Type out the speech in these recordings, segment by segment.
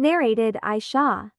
Narrated Aisha,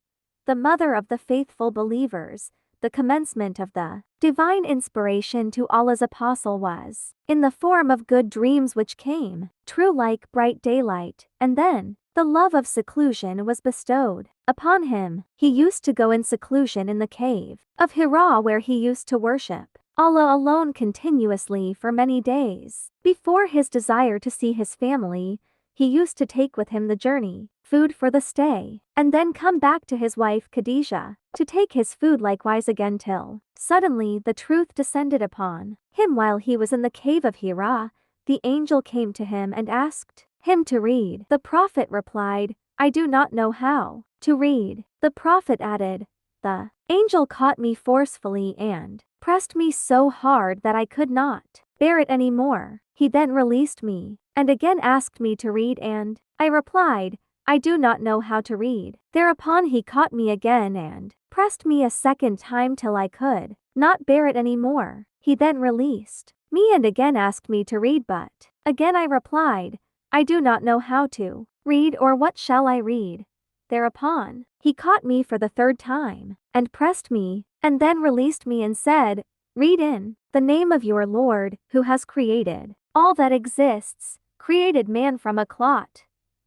the mother of the faithful believers, the commencement of the divine inspiration to Allah's apostle was in the form of good dreams which came true like bright daylight, and then the love of seclusion was bestowed upon him. He used to go in seclusion in the cave of Hira, where he used to worship Allah alone continuously for many days. Before his desire to see his family, he used to take with him the journey, food for the stay, and then come back to his wife Khadijah, to take his food likewise again till suddenly the truth descended upon him while he was in the cave of Hira. The angel came to him and asked him to read. The Prophet replied, I do not know how to read. The Prophet added, the angel caught me forcefully and pressed me so hard that I could not bear it any more. He then released me, and again asked me to read, and I replied, I do not know how to read. Thereupon he caught me again and pressed me a second time till I could not bear it any more. He then released me and again asked me to read, but again I replied, I do not know how to read, or what shall I read? Thereupon he caught me for the third time and pressed me, and then released me and said, read in the name of your Lord, who has created all that exists, created man from a clot.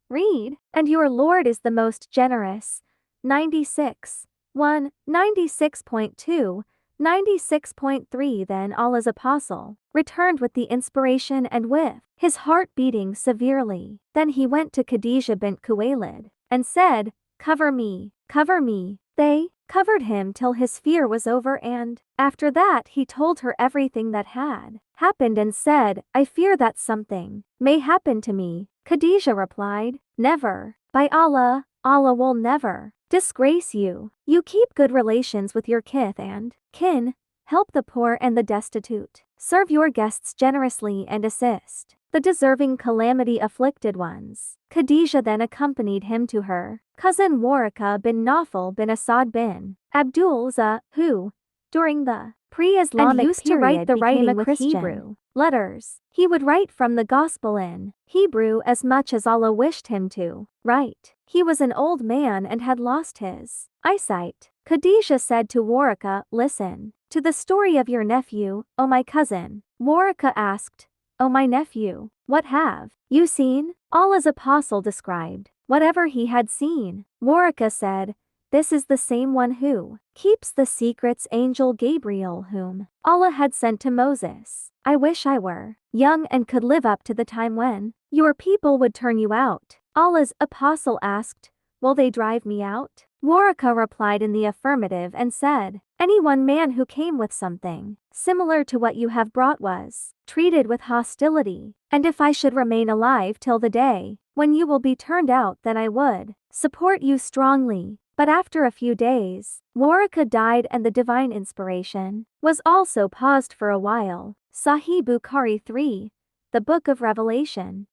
Read, and your Lord is the most generous. 96. 1. 96.2. 96.3. Then Allah's apostle returned with the inspiration and with his heart beating severely. Then he went to Khadijah bint Khuwaylid and said, cover me, cover me. They covered him till his fear was over, and after that he told her everything that had happened and said, I fear that something may happen to me. Khadijah replied, never. By Allah, Allah will never disgrace you. You keep good relations with your kith and kin, help the poor and the destitute, serve your guests generously and assist the deserving calamity afflicted ones. Khadijah then accompanied him to her cousin Waraka bin Nawfal bin Asad bin Abdul Uzza, who, during the pre-Islamic used to write the writing with Hebrew letters. He would write from the Gospel in Hebrew as much as Allah wished him to write. He was an old man and had lost his eyesight. Khadijah said to Waraka, listen to the story of your nephew, O my cousin. Waraka asked, O my nephew, what have you seen? Allah's apostle described whatever he had seen. Waraka said, this is the same one who keeps the secrets, angel Gabriel, whom Allah had sent to Moses. I wish I were young and could live up to the time when your people would turn you out. Allah's apostle asked, will they drive me out? Waraka replied in the affirmative and said, any one man who came with something similar to what you have brought was treated with hostility, and if I should remain alive till the day when you will be turned out, then I would support you strongly. But after a few days, Waraka died and the divine inspiration was also paused for a while. Sahih Bukhari 3, the Book of Revelation.